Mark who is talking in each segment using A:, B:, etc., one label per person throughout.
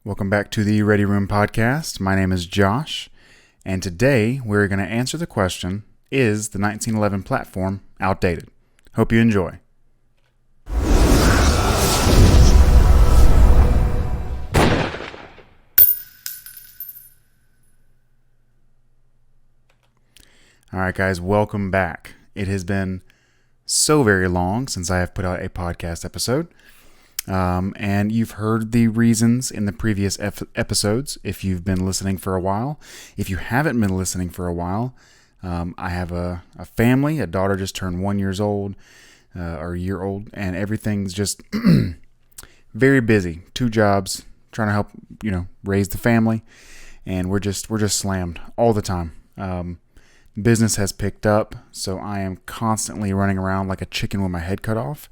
A: Welcome back to the Ready Room Podcast. My name is Josh, and today we're going to answer the question, is the 1911 platform outdated? Hope you enjoy. Alright guys, welcome back. It has been so very long since I have put out a podcast episode. And you've heard the reasons in the previous episodes if you've been listening for a while. If you haven't been listening for a while, I have a family. A daughter just turned 1 year old, or a year old, and everything's just very busy. 2 jobs, trying to help, raise the family, and we're just slammed all the time. Business has picked up, so I am constantly running around like a chicken with my head cut off.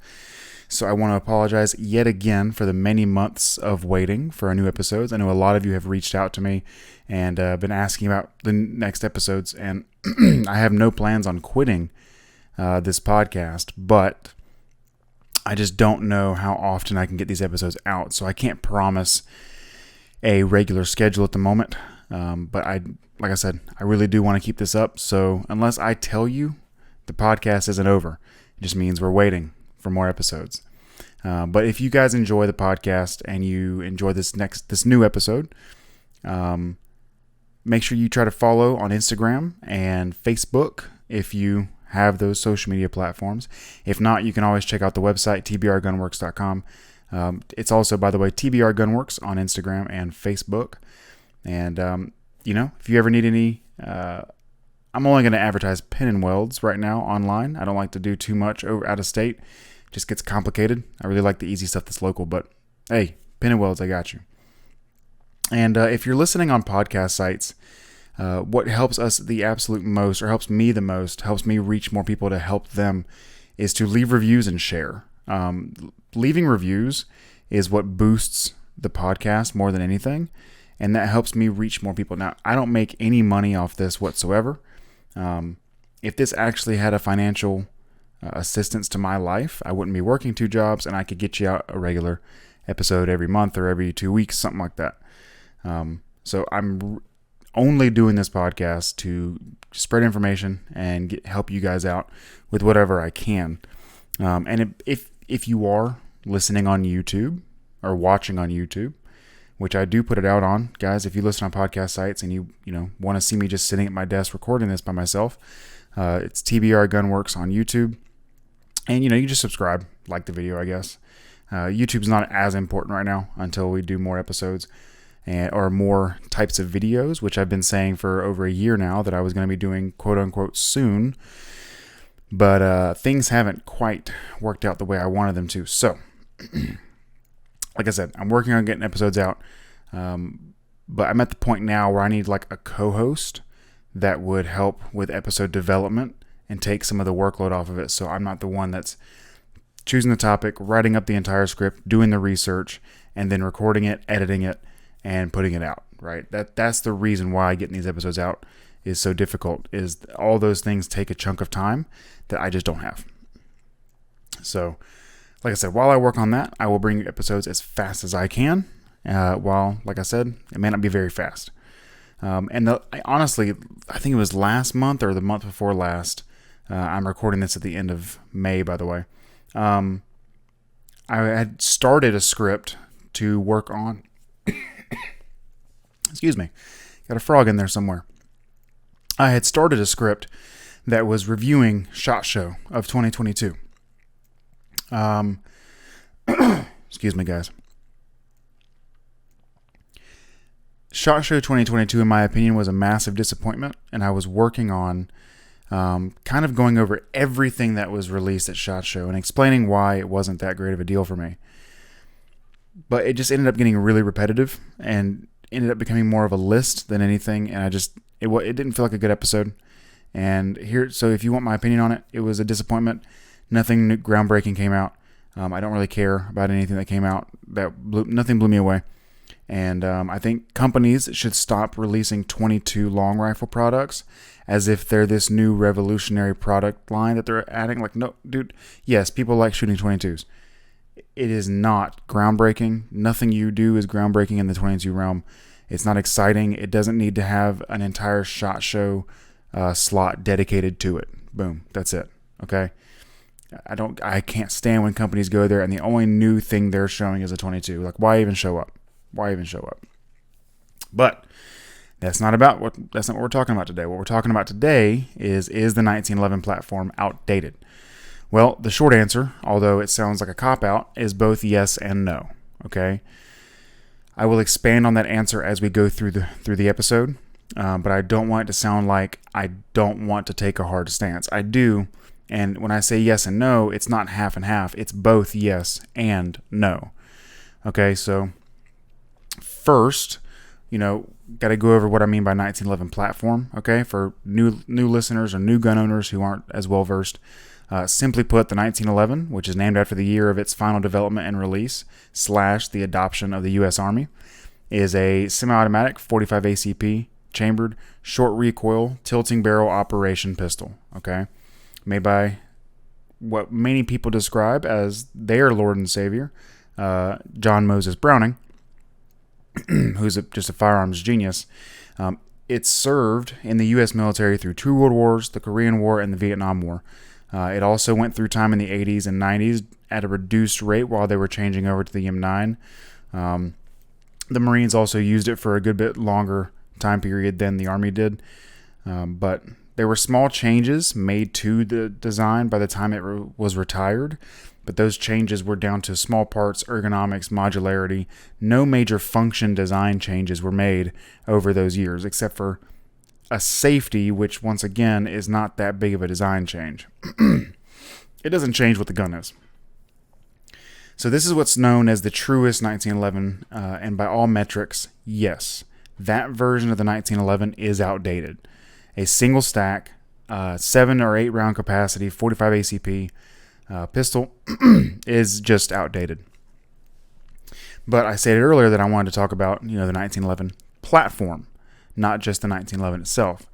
A: So I want to apologize yet again for the many months of waiting for our new episodes. I know a lot of you have reached out to me and been asking about the next episodes, and I have no plans on quitting this podcast, but I just don't know how often I can get these episodes out, so I can't promise a regular schedule at the moment. But like I said, I really do want to keep this up, so unless I tell you, the podcast isn't over. It just means we're waiting for more episodes. But if you guys enjoy the podcast and you enjoy this new episode, make sure you try to follow on Instagram and Facebook if you have those social media platforms. If not, you can always check out the website, tbrgunworks.com. It's also, by the way, TBR Gunworks on Instagram and Facebook. And, if you ever need any, I'm only going to advertise pin and welds right now online. I don't like to do too much out of state. It just gets complicated. I really like the easy stuff that's local, but hey, pin and welds, I got you. And if you're listening on podcast sites, what helps us the absolute most, or helps me the most, helps me reach more people to help them, is to leave reviews and share. Leaving reviews is what boosts the podcast more than anything. And that helps me reach more people. Now, I don't make any money off this whatsoever. If this actually had a financial assistance to my life, I wouldn't be working 2 jobs, and I could get you out a regular episode every month or every 2 weeks, something like that. So I'm only doing this podcast to spread information and help you guys out with whatever I can. And if you are listening on YouTube or watching on YouTube, which I do put it out on, guys, if you listen on podcast sites and you want to see me just sitting at my desk recording this by myself, it's TBR Gunworks on YouTube. And, you just subscribe, like the video, I guess. YouTube's not as important right now until we do more episodes or more types of videos, which I've been saying for over a year now that I was going to be doing quote-unquote soon. But things haven't quite worked out the way I wanted them to. So like I said, I'm working on getting episodes out, but I'm at the point now where I need like a co-host that would help with episode development and take some of the workload off of it, so I'm not the one that's choosing the topic, writing up the entire script, doing the research, and then recording it, editing it, and putting it out, right? That's the reason why getting these episodes out is so difficult, is all those things take a chunk of time that I just don't have. So like I said, while I work on that, I will bring you episodes as fast as I can. While, like I said, it may not be very fast. Honestly, I think it was last month or the month before last. I'm recording this at the end of May, by the way. I had started a script to work on. Excuse me. Got a frog in there somewhere. I had started a script that was reviewing SHOT Show of 2022. Excuse me, guys. SHOT Show 2022, in my opinion, was a massive disappointment, and I was working on kind of going over everything that was released at SHOT Show and explaining why it wasn't that great of a deal for me. But it just ended up getting really repetitive and ended up becoming more of a list than anything, and it didn't feel like a good episode. And so if you want my opinion on it, it was a disappointment. Nothing groundbreaking came out. I don't really care about anything that came out. Nothing blew me away. And I think companies should stop releasing 22 long rifle products as if they're this new revolutionary product line that they're adding. Like, no, dude, yes, people like shooting 22s. It is not groundbreaking. Nothing you do is groundbreaking in the 22 realm. It's not exciting. It doesn't need to have an entire SHOT Show slot dedicated to it. Boom. That's it. Okay. I can't stand when companies go there and the only new thing they're showing is a 22. Like, why even show up? Why even show up? But that's not what we're talking about today. What we're talking about today is the 1911 platform outdated? Well, the short answer, although it sounds like a cop-out, is both yes and no. Okay? I will expand on that answer as we go through the episode, but I don't want it to sound like I don't want to take a hard stance. I do, and when I say yes and no, it's not half and half. It's both yes and no. Okay, so first, got to go over what I mean by 1911 platform. Okay, for new listeners or new gun owners who aren't as well versed. Simply put, the 1911, which is named after the year of its final development and release / the adoption of the U.S. Army, is a semi-automatic 45 ACP chambered short recoil tilting barrel operation pistol. Okay, made by what many people describe as their Lord and Savior, John Moses Browning, who's just a firearms genius. It served in the U.S. military through 2 world wars, the Korean War, and the Vietnam War. It also went through time in the 80s and 90s at a reduced rate while they were changing over to the M9. The Marines also used it for a good bit longer time period than the Army did. But there were small changes made to the design by the time it was retired. But those changes were down to small parts, ergonomics, modularity. No major function design changes were made over those years, except for a safety, which once again is not that big of a design change. It doesn't change what the gun is. So this is what's known as the truest 1911, and by all metrics, yes, that version of the 1911 is outdated. A single stack, 7 or 8 round capacity, 45 ACP pistol is just outdated. But I said earlier that I wanted to talk about the 1911 platform, not just the 1911 itself,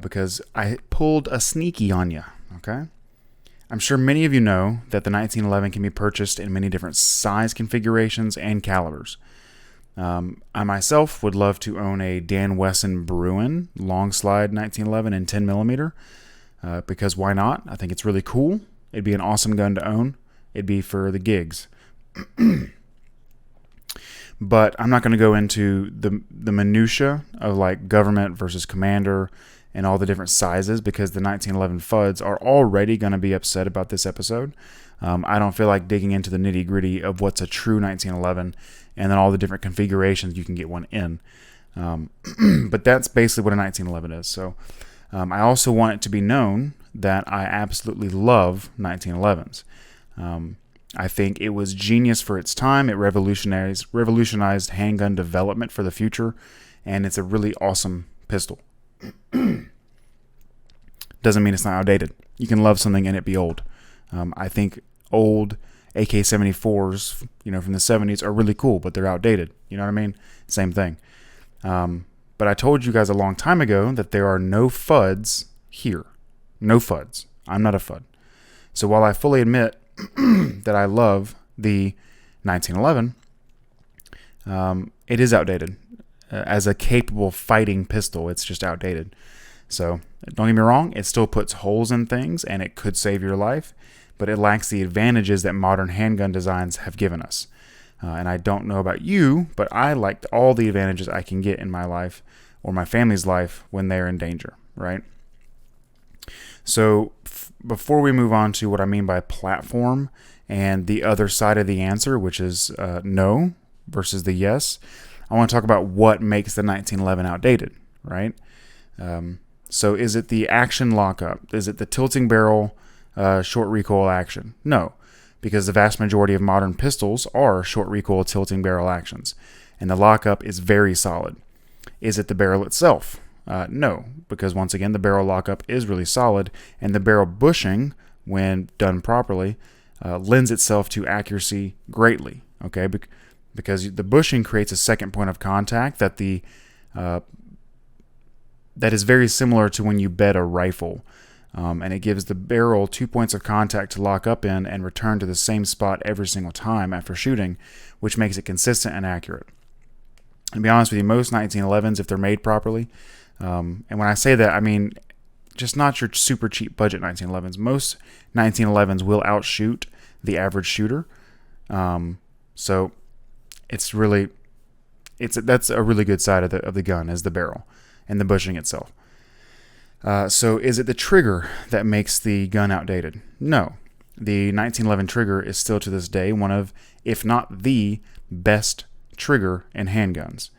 A: because I pulled a sneaky on you, okay? I'm sure many of you know that the 1911 can be purchased in many different size configurations and calibers. I myself would love to own a Dan Wesson Bruin long slide 1911 in 10 millimeter, because why not? I think it's really cool. It'd be an awesome gun to own. It'd be for the gigs. But I'm not going to go into the minutia of like government versus commander and all the different sizes, because the 1911 FUDs are already going to be upset about this episode. I don't feel like digging into the nitty gritty of what's a true 1911 and then all the different configurations you can get one in. But that's basically what a 1911 is. So I also want it to be known that I absolutely love 1911s. I think it was genius for its time. It revolutionized handgun development for the future, and it's a really awesome pistol. Doesn't mean it's not outdated. You can love something and it be old. I think old AK-74s, from the 70s are really cool, but they're outdated. You know what I mean? Same thing. But I told you guys a long time ago that there are no FUDs here. No FUDs. I'm not a FUD. So while I fully admit that I love the 1911, it is outdated. As a capable fighting pistol, it's just outdated. So don't get me wrong, it still puts holes in things and it could save your life, but it lacks the advantages that modern handgun designs have given us. And I don't know about you, but I like all the advantages I can get in my life or my family's life when they're in danger, right? So before we move on to what I mean by platform and the other side of the answer, which is no versus the yes, I want to talk about what makes the 1911 outdated, right? So is it the action lockup? Is it the tilting barrel short recoil action? No, because the vast majority of modern pistols are short recoil tilting barrel actions, and the lockup is very solid. Is it the barrel itself? No, because once again, the barrel lockup is really solid, and the barrel bushing, when done properly, lends itself to accuracy greatly, okay? Because the bushing creates a second point of contact that is very similar to when you bed a rifle. and it gives the barrel 2 points of contact to lock up in and return to the same spot every single time after shooting, which makes it consistent and accurate. To be honest with you, most 1911s, if they're made properly, and when I say that, I mean just not your super cheap budget 1911s. Most 1911s will outshoot the average shooter. So that's a really good side of the gun, is the barrel and the bushing itself. So is it the trigger that makes the gun outdated? No. The 1911 trigger is still to this day one of, if not the best trigger in handguns.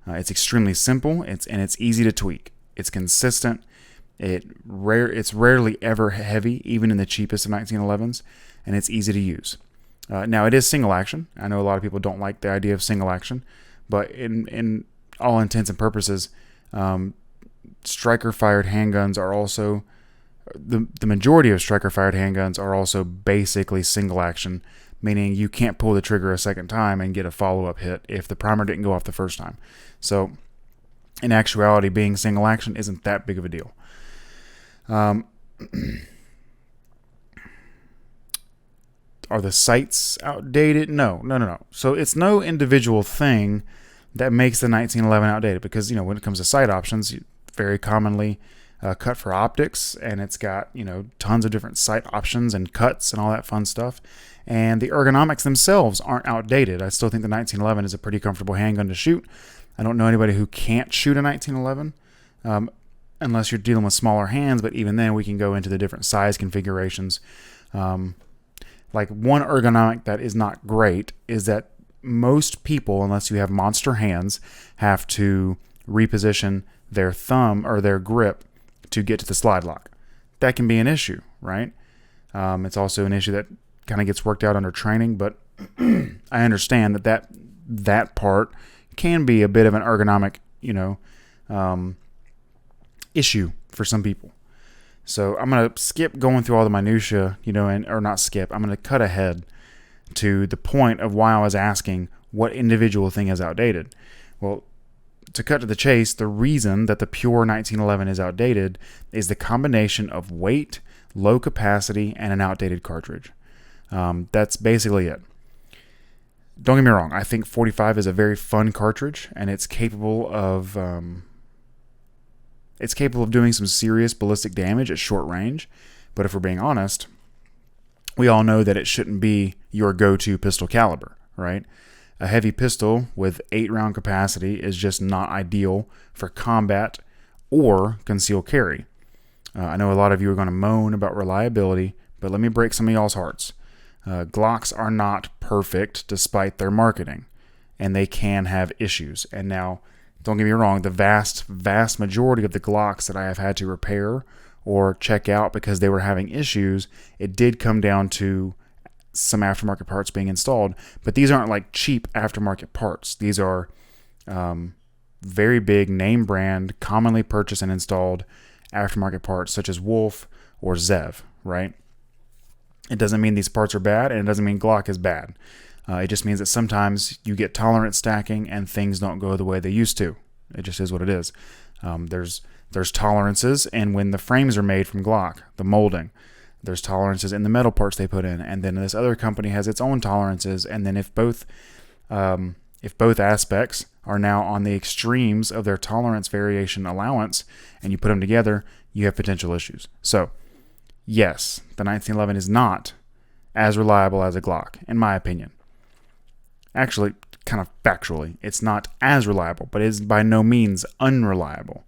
A: It's extremely simple, and it's easy to tweak. It's consistent. It's rarely ever heavy, even in the cheapest of 1911s, and it's easy to use. Now, it is single action. I know a lot of people don't like the idea of single action, but in all intents and purposes, striker-fired handguns are also, the majority of striker-fired handguns are also basically single action, meaning you can't pull the trigger a second time and get a follow-up hit if the primer didn't go off the first time. So, in actuality, being single action isn't that big of a deal. Are the sights outdated? No. So it's no individual thing that makes the 1911 outdated, because, when it comes to sight options, very commonly cut for optics, and it's got, tons of different sight options and cuts and all that fun stuff. And the ergonomics themselves aren't outdated. I still think the 1911 is a pretty comfortable handgun to shoot. I don't know anybody who can't shoot a 1911. Unless you're dealing with smaller hands, but even then we can go into the different size configurations. Like one ergonomic that is not great is that most people, unless you have monster hands, have to reposition their thumb or their grip to get to the slide lock. That can be an issue, right? It's also an issue that kind of gets worked out under training, but I understand that part can be a bit of an ergonomic, issue for some people. So I'm going to skip going through all the minutia, or not skip. I'm going to cut ahead to the point of why I was asking what individual thing is outdated. Well, to cut to the chase, the reason that the pure 1911 is outdated is the combination of weight, low capacity, and an outdated cartridge. That's basically it. Don't get me wrong. I think 45 is a very fun cartridge, and it's capable of doing some serious ballistic damage at short range. But if we're being honest, we all know that it shouldn't be your go-to pistol caliber, right? A heavy pistol with 8-round capacity is just not ideal for combat or concealed carry. I know a lot of you are going to moan about reliability, but let me break some of y'all's hearts. Glocks are not perfect despite their marketing, and they can have issues. And now, don't get me wrong, the vast majority of the Glocks that I have had to repair or check out because they were having issues, it did come down to some aftermarket parts being installed. But these aren't like cheap aftermarket parts. These are very big name brand, commonly purchased and installed aftermarket parts such as Wolf or Zev, right? It doesn't mean these parts are bad, and it doesn't mean Glock is bad. It just means that sometimes you get tolerance stacking and things don't go the way they used to. It just is what it is. There's tolerances, and when the frames are made from Glock, the molding, there's tolerances in the metal parts they put in, and then this other company has its own tolerances. And then if both aspects are now on the extremes of their tolerance variation allowance, and you put them together, you have potential issues. So, yes, the 1911 is not as reliable as a Glock, in my opinion. Actually, kind of factually, it's not as reliable, but it is by no means unreliable.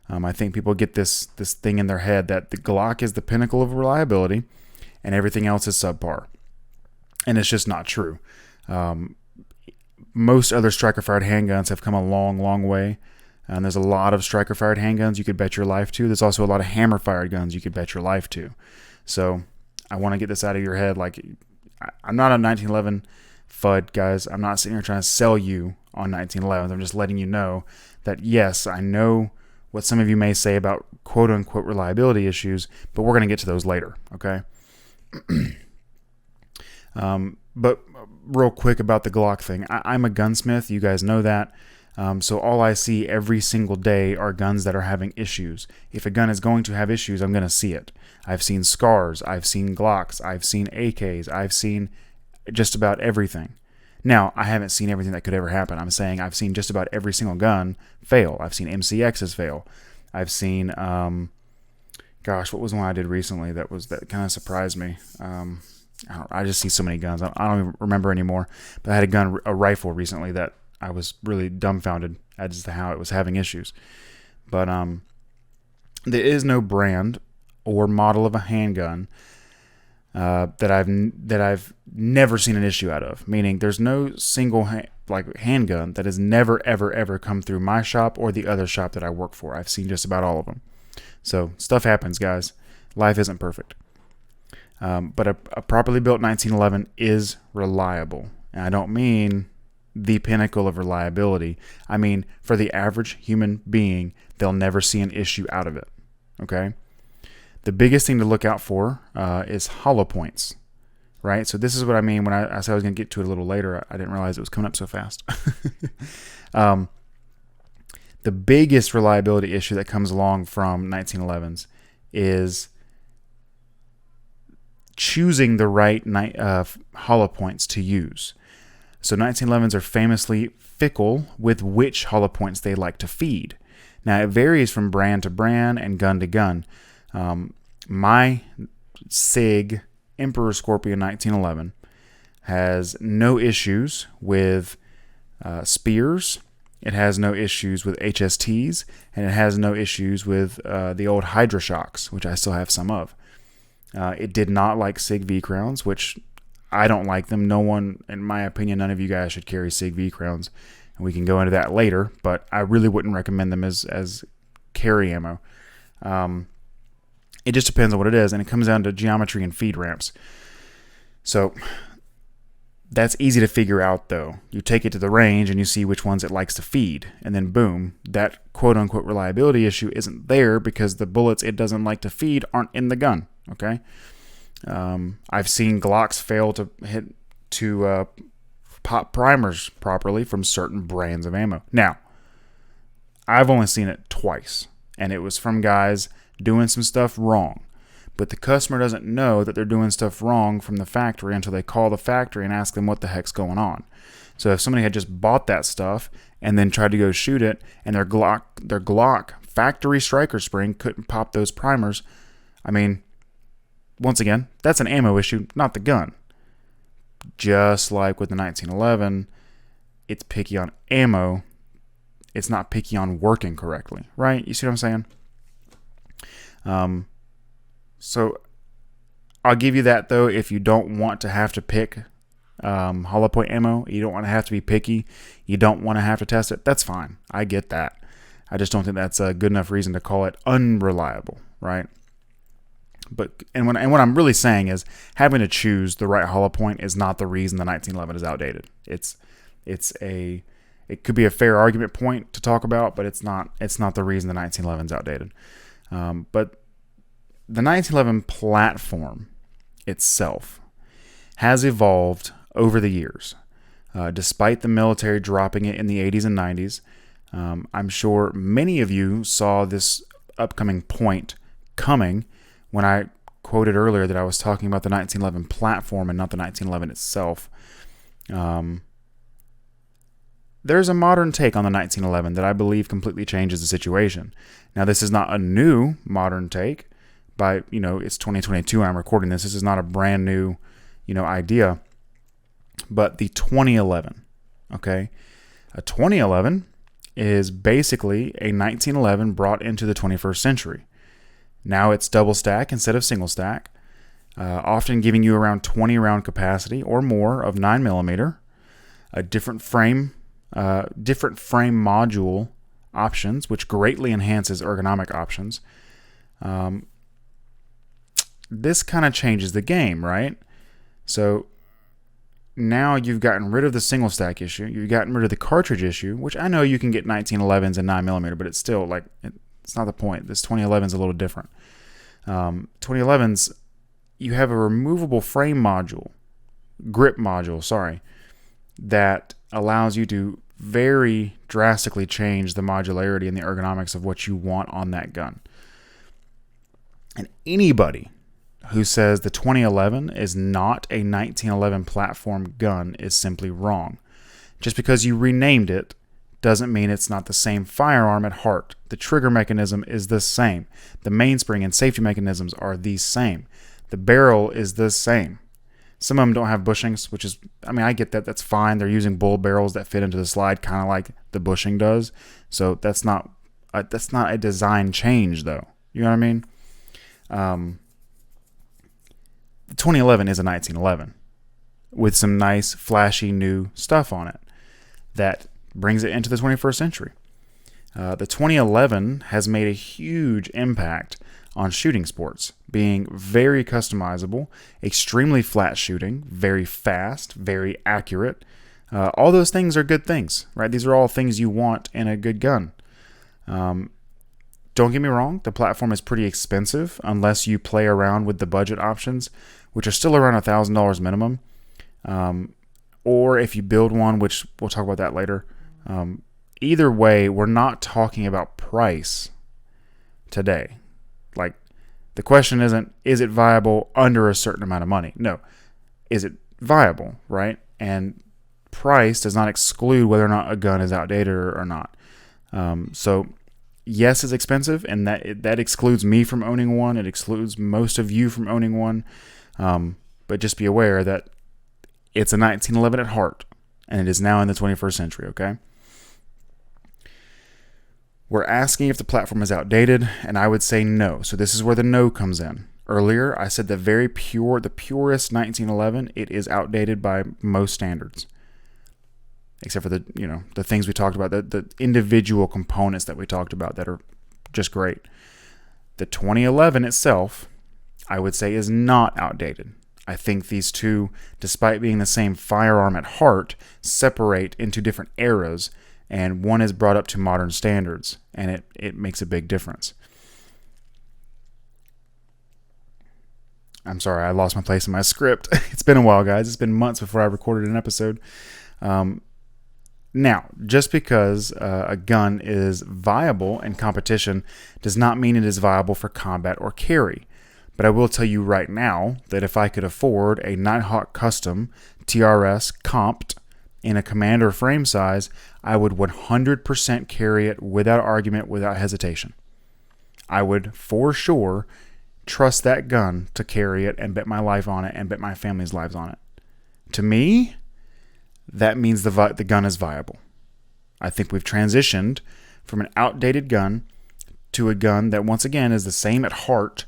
A: I think people get this thing in their head that the Glock is the pinnacle of reliability and everything else is subpar. And it's just not true. Most other striker-fired handguns have come a long, long way. And there's a lot of striker-fired handguns you could bet your life to. There's also a lot of hammer-fired guns you could bet your life to. So I want to get this out of your head. Like, I'm not a 1911 FUD, guys. I'm not sitting here trying to sell you on 1911s. I'm just letting you know that, yes, I know what some of you may say about quote-unquote reliability issues, but we're going to get to those later, okay? But real quick about the Glock thing. I'm a gunsmith. You guys know that. So all I see every single day are guns that are having issues. If a gun is going to have issues, I'm going to see it. I've seen scars, I've seen Glocks, I've seen AKs, I've seen just about everything. Now, I haven't seen everything that could ever happen. I'm saying I've seen just about every single gun fail. I've seen MCXs fail. I've seen, what was one I did recently that kind of surprised me? I just see so many guns. I don't even remember anymore. But I had a rifle recently that I was really dumbfounded as to how it was having issues. But there is no brand or model of a handgun that I've never seen an issue out of. Meaning, there's no single handgun that has never ever come through my shop or the other shop that I work for. I've seen just about all of them. So stuff happens, guys. Life isn't perfect. But a properly built 1911 is reliable, and I don't mean the pinnacle of reliability. I mean, for the average human being, they'll never see an issue out of it. Okay? The biggest thing to look out for is hollow points, right? So this is what I mean when I said I was going to get to it a little later. I didn't realize it was coming up so fast. The biggest reliability issue that comes along from 1911s is choosing the right hollow points to use. So 1911s are famously fickle with which hollow points they like to feed. Now, it varies from brand to brand and gun to gun. My SIG Emperor Scorpion 1911 has no issues with spears. It has no issues with HSTs, and it has no issues with the old Hydra shocks, which I still have some of. It did not like SIG V-Crowns, which I don't like them. No one, in my opinion, none of you guys should carry SIG V-Crowns, and we can go into that later, but I really wouldn't recommend them as carry ammo. It just depends on what it is, and it comes down to geometry and feed ramps. So that's easy to figure out, though. You take it to the range and you see which ones it likes to feed, and then boom, that quote-unquote reliability issue isn't there because the bullets it doesn't like to feed aren't in the gun. Okay, I've seen Glocks fail to pop primers properly from certain brands of ammo. Now, I've only seen it twice, and it was from guys doing some stuff wrong. But the customer doesn't know that they're doing stuff wrong from the factory until they call the factory and ask them what the heck's going on. So if somebody had just bought that stuff and then tried to go shoot it, and their Glock factory striker spring couldn't pop those primers, I mean, once again, that's an ammo issue, not the gun. Just like with the 1911, it's picky on ammo. It's not picky on working correctly, right? You see what I'm saying? So I'll give you that, though. If you don't want to have to pick hollow point ammo, you don't want to have to be picky, you don't want to have to test it, that's fine. I get that. I just don't think that's a good enough reason to call it unreliable, right? But what I'm really saying is having to choose the right hollow point is not the reason the 1911 is outdated. It could be a fair argument point to talk about, but it's not the reason the 1911 is outdated. But the 1911 platform itself has evolved over the years. Despite the military dropping it in the 80s and 90s, I'm sure many of you saw this upcoming point coming when I quoted earlier that I was talking about the 1911 platform and not the 1911 itself. There's a modern take on the 1911 that I believe completely changes the situation. Now, this is not a new modern take. It's 2022 and I'm recording this. This is not a brand new, idea. But the 2011, okay? A 2011 is basically a 1911 brought into the 21st century. Now it's double stack instead of single stack, often giving you around 20 round capacity or more of 9mm, a different frame module options, which greatly enhances ergonomic options. This kind of changes the game, right? So now you've gotten rid of the single stack issue. You've gotten rid of the cartridge issue, which I know you can get 1911s and 9mm, but it's still it's not the point. This 2011 is a little different. 2011s, you have a removable grip module, that allows you to very drastically change the modularity and the ergonomics of what you want on that gun. And anybody who says the 2011 is not a 1911 platform gun is simply wrong. Just because you renamed it doesn't mean it's not the same firearm at heart. The trigger mechanism is the same. The mainspring and safety mechanisms are the same. The barrel is the same. Some of them don't have bushings, which is, I get that. That's fine. They're using bull barrels that fit into the slide, kind of like the bushing does. So that's not a design change, though. You know what I mean? The 2011 is a 1911 with some nice, flashy, new stuff on it that brings it into the 21st century. The 2011 has made a huge impact on shooting sports, being very customizable, extremely flat shooting, very fast, very accurate. All those things are good things, right? These are all things you want in a good gun. Don't get me wrong, the platform is pretty expensive unless you play around with the budget options, which are still around $1,000 minimum. Or if you build one, which we'll talk about that later. Either way, we're not talking about price today. Like, the question isn't, is it viable under a certain amount of money? No. Is it viable, right? And price does not exclude whether or not a gun is outdated or not. So, yes, it's expensive, and that excludes me from owning one. It excludes most of you from owning one. But just be aware that it's a 1911 at heart, and it is now in the 21st century, okay? We're asking if the platform is outdated, and I would say no. So this is where the no comes in. Earlier, I said the purest 1911, it is outdated by most standards. Except for the things we talked about, the individual components that we talked about that are just great. The 2011 itself, I would say, is not outdated. I think these two, despite being the same firearm at heart, separate into different eras, and one is brought up to modern standards, and it makes a big difference. I'm sorry, I lost my place in my script. It's been a while, guys. It's been months before I recorded an episode. Now, just because a gun is viable in competition does not mean it is viable for combat or carry. But I will tell you right now that if I could afford a Nighthawk Custom TRS comped in a commander frame size, I would 100% carry it without argument, without hesitation. I would for sure trust that gun to carry it and bet my life on it and bet my family's lives on it. To me, that means the gun is viable. I think we've transitioned from an outdated gun to a gun that, once again, is the same at heart,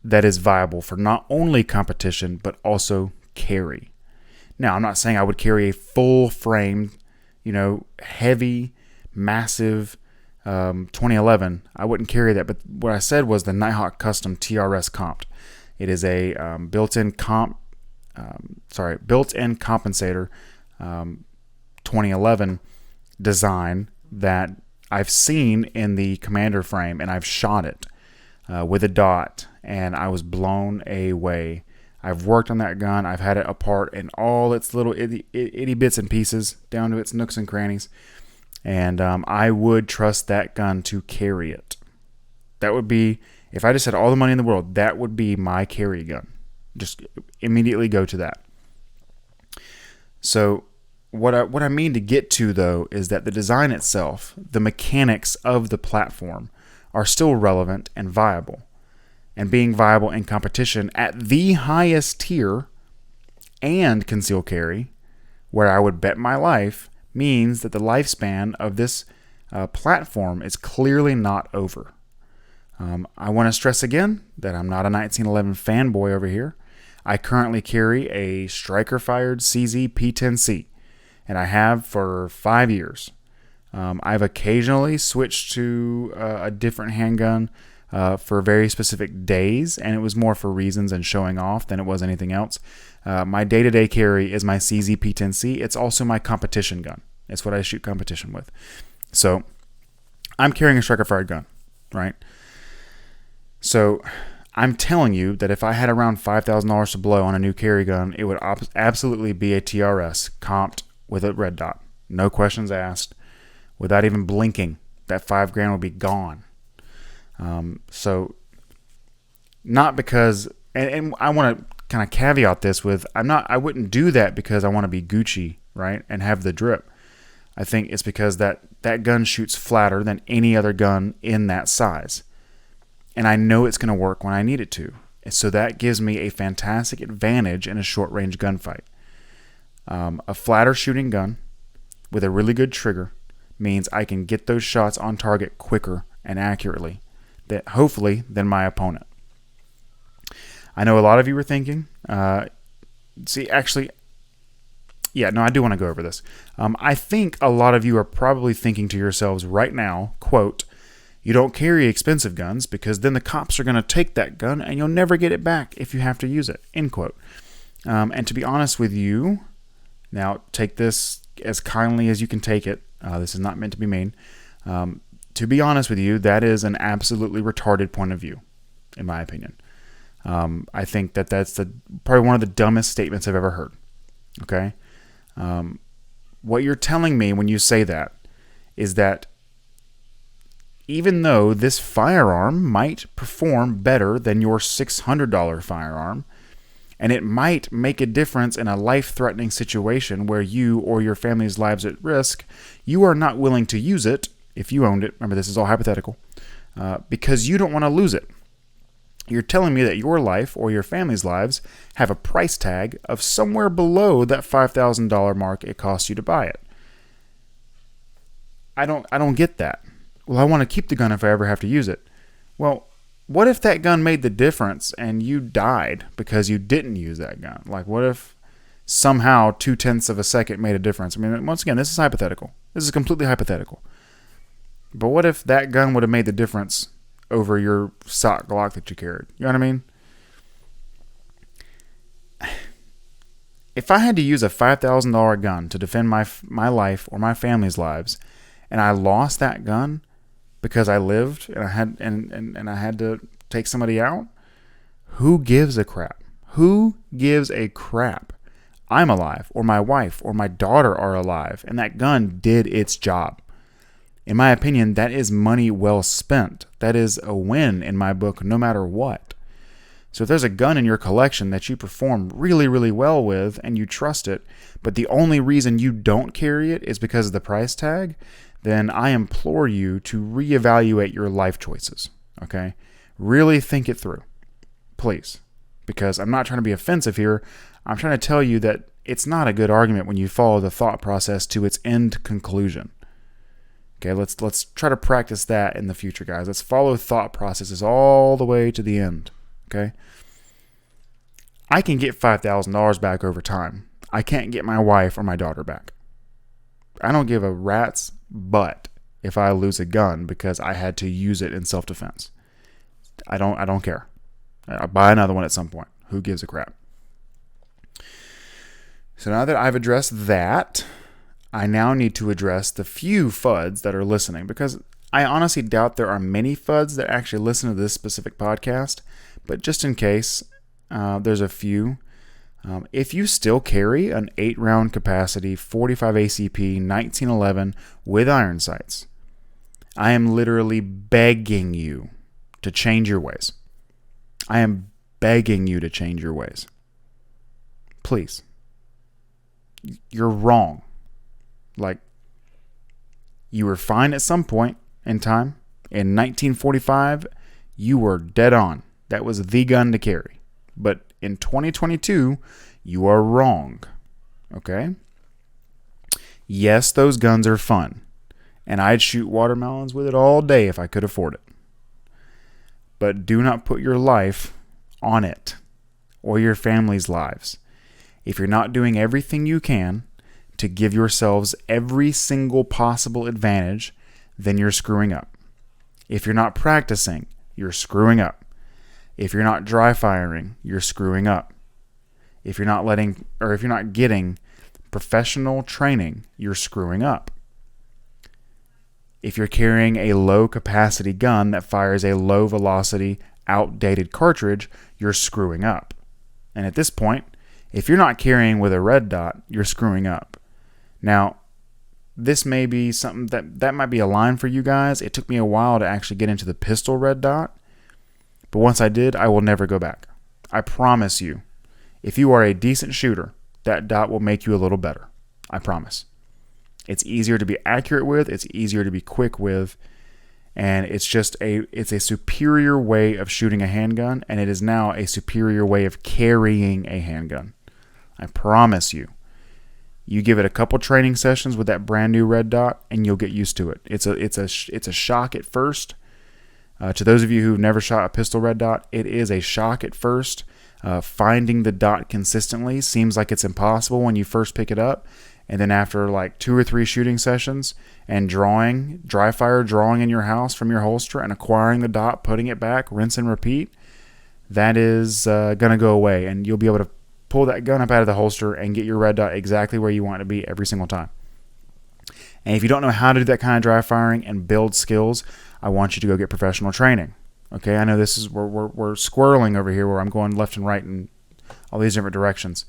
A: that is viable for not only competition, but also carry. Now, I'm not saying I would carry a full frame, heavy, massive 2011. I wouldn't carry that, but what I said was the Nighthawk Custom TRS comped. It is a built-in compensator 2011 design that I've seen in the commander frame, and I've shot it with a dot, and I was blown away. I've worked on that gun. I've had it apart in all its little itty bits and pieces, down to its nooks and crannies, and I would trust that gun to carry it. That would be, if I just had all the money in the world, that would be my carry gun. Just immediately go to that. So what I mean to get to, though, is that the design itself, the mechanics of the platform, are still relevant and viable. And being viable in competition at the highest tier and conceal carry, where I would bet my life, means that the lifespan of this platform is clearly not over. I want to stress again that I'm not a 1911 fanboy over here. I currently carry a striker-fired CZ P10C, and I have for 5 years. I've occasionally switched to a different handgun for very specific days, and it was more for reasons and showing off than it was anything else. My day-to-day carry is my CZ P10C. It's also my competition gun. It's what I shoot competition with. So I'm carrying a striker-fired gun, right? So I'm telling you that if I had around $5,000 to blow on a new carry gun, it would absolutely be a TRS comped with a red dot. No questions asked. Without even blinking, that $5,000 will be gone. So not because, and I want to kind of caveat this with, I wouldn't do that because I want to be Gucci, right? And have the drip. I think it's because that gun shoots flatter than any other gun in that size. And I know it's going to work when I need it to. So that gives me a fantastic advantage in a short-range gunfight. A flatter shooting gun with a really good trigger means I can get those shots on target quicker and accurately, hopefully, than my opponent. I know a lot of you were thinking, I do want to go over this. I think a lot of you are probably thinking to yourselves right now, quote, you don't carry expensive guns because then the cops are going to take that gun and you'll never get it back if you have to use it, end quote. And to be honest with you, now take this as kindly as you can take it. This is not meant to be mean. To be honest with you, that is an absolutely retarded point of view, in my opinion. I think that's probably one of the dumbest statements I've ever heard. Okay? What you're telling me when you say that is that even though this firearm might perform better than your $600 firearm, and it might make a difference in a life-threatening situation where you or your family's lives at risk, you are not willing to use it if you owned it. Remember, this is all hypothetical. Because you don't want to lose it. You're telling me that your life or your family's lives have a price tag of somewhere below that $5,000 mark it costs you to buy it. I don't get that. Well, I want to keep the gun if I ever have to use it. Well, what if that gun made the difference and you died because you didn't use that gun? Like, what if somehow 0.2 of a second made a difference? I mean, once again, this is hypothetical. This is completely hypothetical. But what if that gun would have made the difference over your stock Glock that you carried? You know what I mean? If I had to use a $5,000 gun to defend my life or my family's lives, and I lost that gun because I lived and I had to take somebody out, who gives a crap? Who gives a crap? I'm alive, or my wife or my daughter are alive, and that gun did its job. In my opinion, that is money well spent. That is a win in my book, no matter what. So if there's a gun in your collection that you perform really, really well with and you trust it, but the only reason you don't carry it is because of the price tag, then I implore you to reevaluate your life choices, okay? Really think it through, please. Because I'm not trying to be offensive here. I'm trying to tell you that it's not a good argument when you follow the thought process to its end conclusion. Okay, let's try to practice that in the future, guys. Let's follow thought processes all the way to the end, okay? I can get $5,000 back over time. I can't get my wife or my daughter back. I don't give a rat's butt if I lose a gun because I had to use it in self-defense. I don't care. I'll buy another one at some point. Who gives a crap? So now that I've addressed that, I now need to address the few FUDs that are listening, because I honestly doubt there are many FUDs that actually listen to this specific podcast, but just in case, there's a few. If you still carry an 8-round capacity 45 ACP 1911 with iron sights, I am literally begging you to change your ways. I am begging you to change your ways. Please. You're wrong. Like, you were fine at some point in time. In 1945, you were dead on. That was the gun to carry. But in 2022, you are wrong. Okay? Yes, those guns are fun. And I'd shoot watermelons with it all day if I could afford it. But do not put your life on it, or your family's lives. If you're not doing everything you can to give yourselves every single possible advantage, then you're screwing up. If you're not practicing, you're screwing up. If you're not dry firing, you're screwing up. If you're not getting professional training, you're screwing up. If you're carrying a low capacity gun that fires a low velocity, outdated cartridge, you're screwing up. And at this point, if you're not carrying with a red dot, you're screwing up. Now, this may be something that might be a line for you guys. It took me a while to actually get into the pistol red dot, but once I did, I will never go back. I promise you, if you are a decent shooter, that dot will make you a little better. I promise. It's easier to be accurate with, it's easier to be quick with, and it's a superior way of shooting a handgun, and it is now a superior way of carrying a handgun. I promise you. You give it a couple training sessions with that brand new red dot, and you'll get used to it. It's a shock at first. To those of you who've never shot a pistol red dot, it is a shock at first. Finding the dot consistently seems like it's impossible when you first pick it up, and then after like 2 or 3 shooting sessions and dry fire drawing in your house from your holster and acquiring the dot, putting it back, rinse and repeat, that is gonna go away, and you'll be able to pull that gun up out of the holster and get your red dot exactly where you want it to be every single time. And if you don't know how to do that kind of dry firing and build skills, I want you to go get professional training. Okay, I know this is we're squirreling over here where I'm going left and right in all these different directions.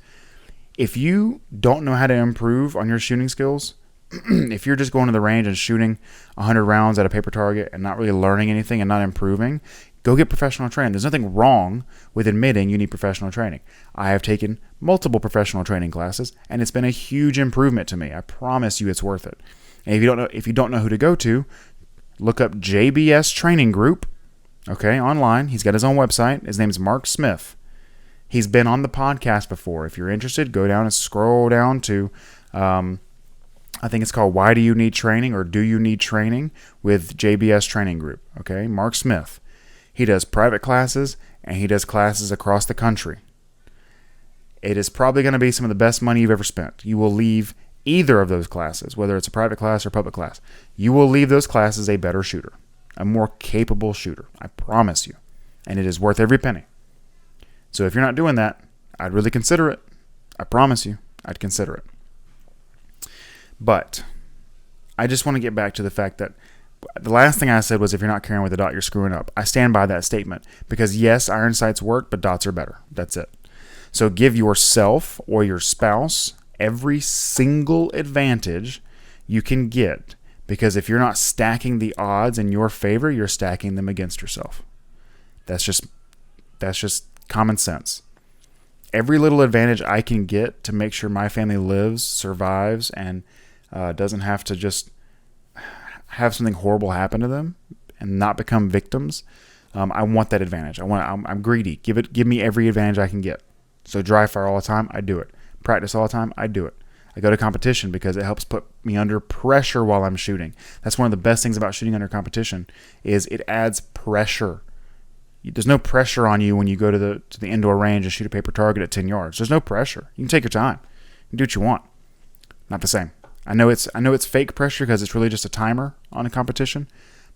A: If you don't know how to improve on your shooting skills, if you're just going to the range and shooting 100 rounds at a paper target and not really learning anything and not improving, go get professional training. There's nothing wrong with admitting you need professional training. I have taken multiple professional training classes, and it's been a huge improvement to me. I promise you it's worth it. And if you don't know who to go to, look up JBS Training Group, okay, online. He's got his own website. His name's Mark Smith. He's been on the podcast before. If you're interested, go down and scroll down to, I think it's called Why Do You Need Training, or Do You Need Training, with JBS Training Group, okay, Mark Smith. He does private classes, and he does classes across the country. It is probably going to be some of the best money you've ever spent. You will leave either of those classes, whether it's a private class or public class, you will leave those classes a better shooter, a more capable shooter. I promise you. And it is worth every penny. So if you're not doing that, I'd really consider it. I promise you, I'd consider it. But I just want to get back to the fact that the last thing I said was if you're not carrying with a dot, you're screwing up. I stand by that statement because yes, iron sights work, but dots are better. That's it. So give yourself or your spouse every single advantage you can get, because if you're not stacking the odds in your favor, you're stacking them against yourself. That's just common sense. Every little advantage I can get to make sure my family lives, survives, and doesn't have to just have something horrible happen to them and not become victims. I want that advantage. I'm greedy. Give me every advantage I can get. So dry fire all the time, I do it. Practice all the time, I do it. I go to competition because it helps put me under pressure while I'm shooting. That's one of the best things about shooting under competition is it adds pressure. There's no pressure on you when you go to the indoor range and shoot a paper target at 10 yards. There's no pressure. You can take your time. You can do what you want. Not the same. I know it's fake pressure because it's really just a timer on a competition,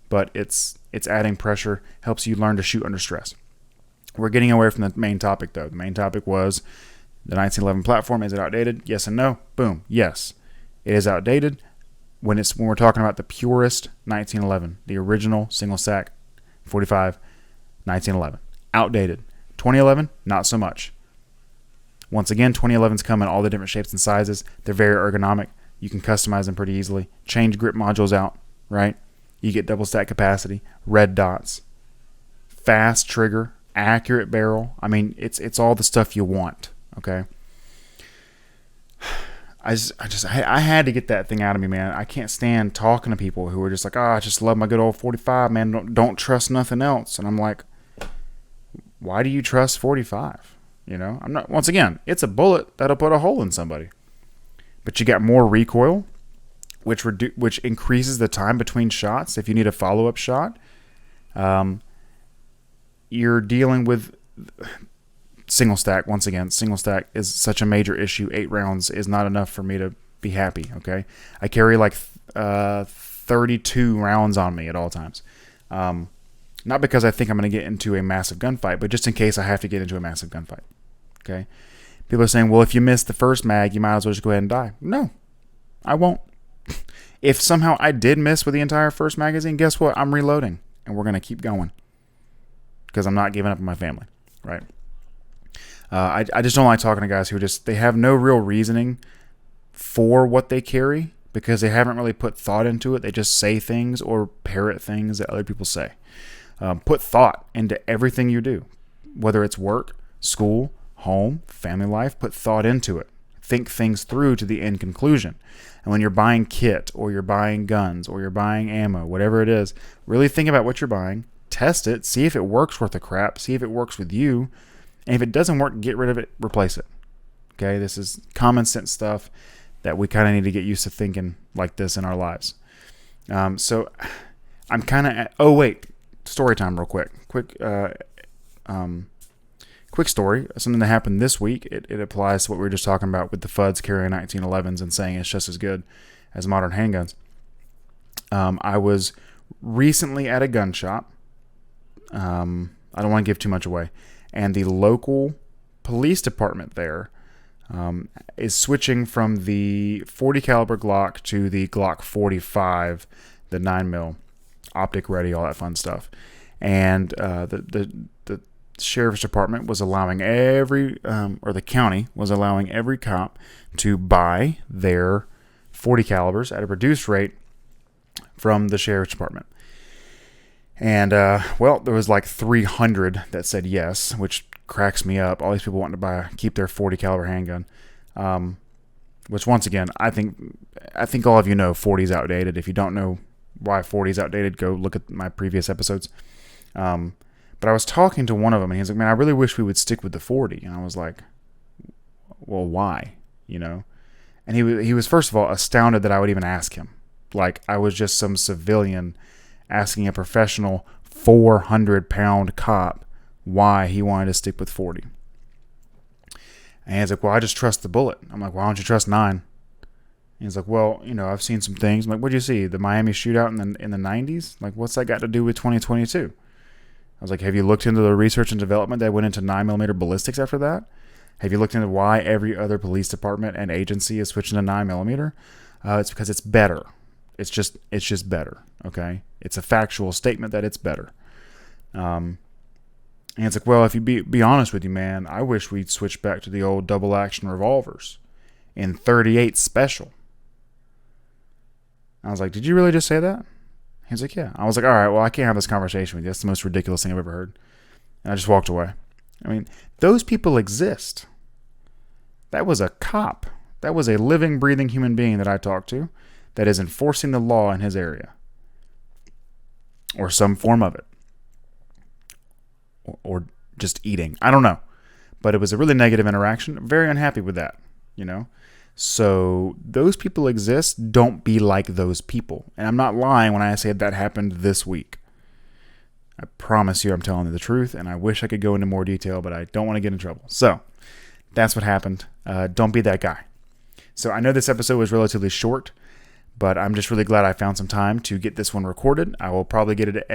A: but it's adding pressure, helps you learn to shoot under stress. We're getting away from the main topic though. The main topic was the 1911 platform. Is it outdated? Yes and no. Boom. Yes, it is outdated when we're talking about the purest 1911, the original single stack 45 1911. Outdated. 2011, not so much. Once again, 2011s come in all the different shapes and sizes. They're very ergonomic. You can customize them pretty easily. Change grip modules out, right? You get double stack capacity, red dots, fast trigger, accurate barrel. I mean, it's all the stuff you want, okay? I had to get that thing out of me, man. I can't stand talking to people who are just like, I just love my good old 45, man. Don't trust nothing else. And I'm like, why do you trust 45? You know, I'm not. Once again, it's a bullet that'll put a hole in somebody. But you got more recoil, which increases the time between shots. If you need a follow-up shot, you're dealing with single stack. Once again, single stack is such a major issue. 8 rounds is not enough for me to be happy. Okay, I carry like 32 rounds on me at all times. Not because I think I'm going to get into a massive gunfight, but just in case I have to get into a massive gunfight. Okay. People are saying, well, if you miss the first mag, you might as well just go ahead and die. No, I won't. If somehow I did miss with the entire first magazine, guess what? I'm reloading, and we're going to keep going because I'm not giving up on my family, right? I just don't like talking to guys who they have no real reasoning for what they carry because they haven't really put thought into it. They just say things or parrot things that other people say. Put thought into everything you do, whether it's work, school, home, family life. Put thought into it. Think things through to the end conclusion. And when you're buying kit or you're buying guns or you're buying ammo, whatever it is, really think about what you're buying, test it, see if it works worth a crap, see if it works with you, and if it doesn't work, get rid of it, replace it. Okay, this is common sense stuff that we kind of need to get used to thinking like this in our lives. So I'm kind of, oh wait, story time real quick. Quick story, something that happened this week. It applies to what we were just talking about with the FUDs carrying 1911s and saying it's just as good as modern handguns. I was recently at a gun shop. I don't want to give too much away. And the local police department there is switching from the 40 caliber Glock to the Glock 45, the 9mm, optic ready, all that fun stuff. And the sheriff's department was allowing or the county was allowing every cop to buy their 40 calibers at a reduced rate from the sheriff's department. And, well, there was like 300 that said yes, which cracks me up. All these people wanting to keep their 40 caliber handgun. Which once again, I think all of you know 40 is outdated. If you don't know why 40 is outdated, go look at my previous episodes. But I was talking to one of them, and he's like, man, I really wish we would stick with the 40. And I was like, well, why? And he was first of all astounded that I would even ask him. Like I was just some civilian asking a professional 400-pound cop why he wanted to stick with 40. And he's like, well, I just trust the bullet. I'm like, why don't you trust 9? And he's like, well, I've seen some things. I'm like, what'd you see? The Miami shootout in the 90s? Like, what's that got to do with 2022? I was like, have you looked into the research and development that went into 9mm ballistics after that? Have you looked into why every other police department and agency is switching to 9mm? It's because it's better. It's just better, okay? It's a factual statement that it's better. And it's like, well, if you be honest with you, man, I wish we'd switch back to the old double-action revolvers in 38 special. I was like, did you really just say that? He's like, yeah. I was like, all right, well, I can't have this conversation with you. That's the most ridiculous thing I've ever heard. And I just walked away. I mean, those people exist. That was a cop. That was a living, breathing human being that I talked to that is enforcing the law in his area. Or some form of it. Or just eating. I don't know. But it was a really negative interaction. Very unhappy with that, So those people exist. Don't be like those people. And I'm not lying when I say that happened this week. I promise you I'm telling you the truth, and I wish I could go into more detail, but I don't want to get in trouble. So that's what happened. Don't be that guy. So I know this episode was relatively short, but I'm just really glad I found some time to get this one recorded. I will probably get it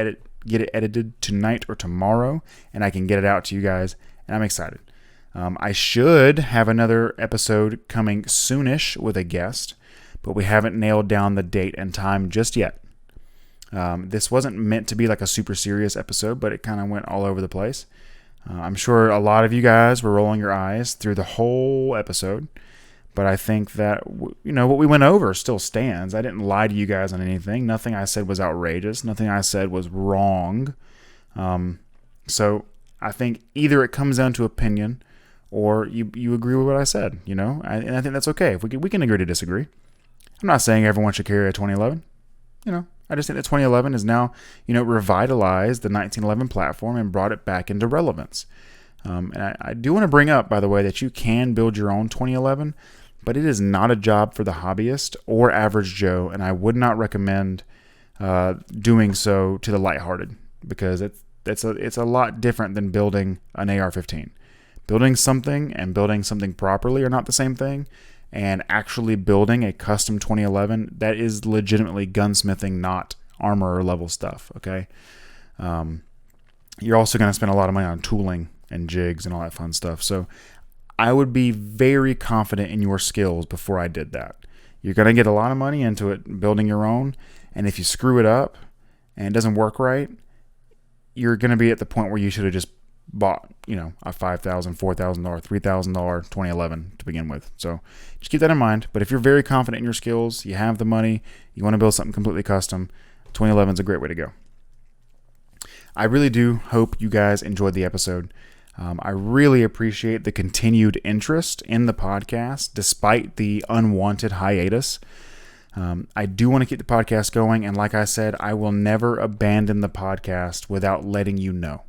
A: edited tonight or tomorrow, and I can get it out to you guys, and I'm excited. I should have another episode coming soonish with a guest, but we haven't nailed down the date and time just yet. This wasn't meant to be like a super serious episode, but it kind of went all over the place. I'm sure a lot of you guys were rolling your eyes through the whole episode, but I think that, what we went over still stands. I didn't lie to you guys on anything. Nothing I said was outrageous. Nothing I said was wrong. So I think either it comes down to opinion or you agree with what I said, and I think that's okay. If we can agree to disagree. I'm not saying everyone should carry a 2011. I just think that 2011 has now, revitalized the 1911 platform and brought it back into relevance. And I do want to bring up, by the way, that you can build your own 2011, but it is not a job for the hobbyist or average Joe, and I would not recommend doing so to the lighthearted because it's a lot different than building an AR-15. Building something and building something properly are not the same thing. And actually building a custom 2011, that is legitimately gunsmithing, not armorer level stuff, okay? You're also going to spend a lot of money on tooling and jigs and all that fun stuff. So I would be very confident in your skills before I did that. You're going to get a lot of money into it, building your own. And if you screw it up and it doesn't work right, you're going to be at the point where you should have just bought, a $5,000, $4,000, $3,000 2011 to begin with. So just keep that in mind. But if you're very confident in your skills, you have the money, you want to build something completely custom, 2011 is a great way to go. I really do hope you guys enjoyed the episode. I really appreciate the continued interest in the podcast, despite the unwanted hiatus. I do want to keep the podcast going, and like I said, I will never abandon the podcast without letting you know.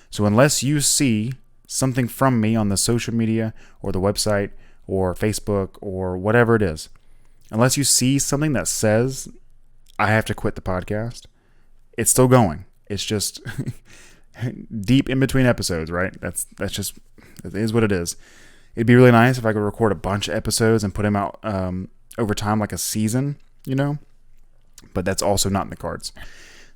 A: So unless you see something from me on the social media or the website or Facebook or whatever it is, unless you see something that says I have to quit the podcast, it's still going. It's just deep in between episodes, right? That's just, it is what it is. It'd be really nice if I could record a bunch of episodes and put them out over time like a season, but that's also not in the cards.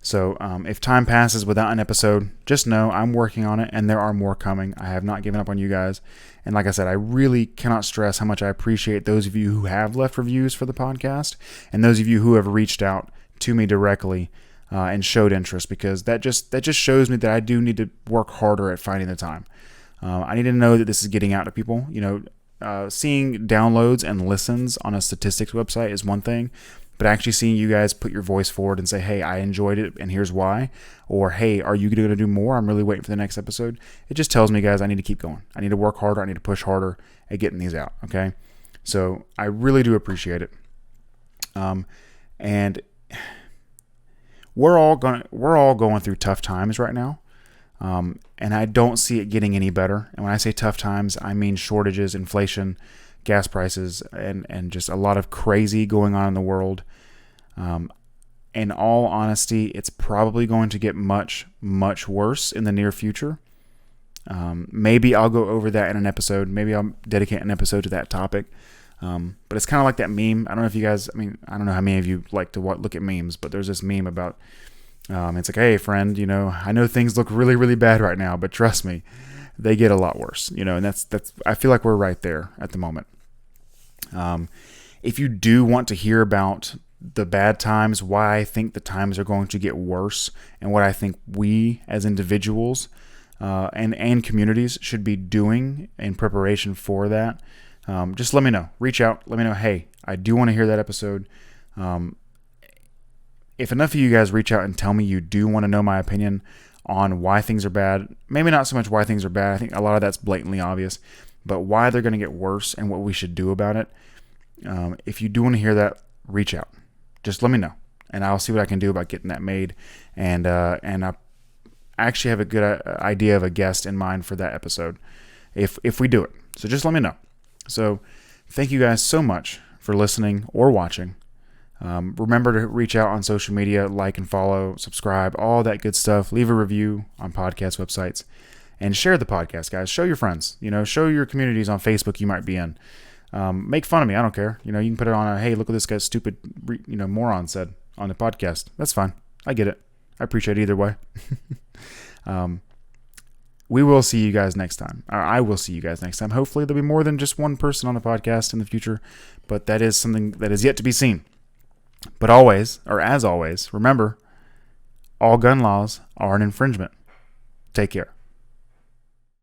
A: So if time passes without an episode, just know I'm working on it and there are more coming. I have not given up on you guys. And like I said, I really cannot stress how much I appreciate those of you who have left reviews for the podcast and those of you who have reached out to me directly and showed interest, because that just shows me that I do need to work harder at finding the time. I need to know that this is getting out to people. Seeing downloads and listens on a statistics website is one thing, but actually seeing you guys put your voice forward and say, hey, I enjoyed it and here's why, or hey, are you going to do more? I'm really waiting for the next episode. It just tells me, guys, I need to keep going. I need to work harder. I need to push harder at getting these out. Okay. So I really do appreciate it. And we're all going through tough times right now. And I don't see it getting any better. And when I say tough times, I mean shortages, inflation, gas prices, and just a lot of crazy going on in the world. In all honesty, it's probably going to get much, much worse in the near future. Maybe I'll go over that in an episode. Maybe I'll dedicate an episode to that topic. But it's kind of like that meme. I don't know if you guys, I don't know how many of you like to look at memes, but there's this meme about, it's like, hey friend, I know things look really, really bad right now, but trust me, they get a lot worse, and that's, I feel like we're right there at the moment. If you do want to hear about the bad times, why I think the times are going to get worse, and what I think we as individuals, and communities should be doing in preparation for that, just let me know. Reach out. Let me know, hey, I do want to hear that episode. If enough of you guys reach out and tell me you do want to know my opinion on why things are bad, maybe not so much why things are bad, I think a lot of that's blatantly obvious, but why they're going to get worse and what we should do about it. If you do want to hear that, reach out. Just let me know, and I'll see what I can do about getting that made. And I actually have a good idea of a guest in mind for that episode if we do it. So just let me know. So thank you guys so much for listening or watching. Remember to reach out on social media, like and follow, subscribe, all that good stuff. Leave a review on podcast websites and share the podcast, guys. Show your friends, show your communities on Facebook you might be in. Make fun of me. I don't care. You can put it on hey, look what this guy's stupid, moron said on the podcast. That's fine. I get it. I appreciate it either way. We will see you guys next time. I will see you guys next time. Hopefully there'll be more than just one person on the podcast in the future, but that is something that is yet to be seen. But as always, remember, all gun laws are an infringement. Take care.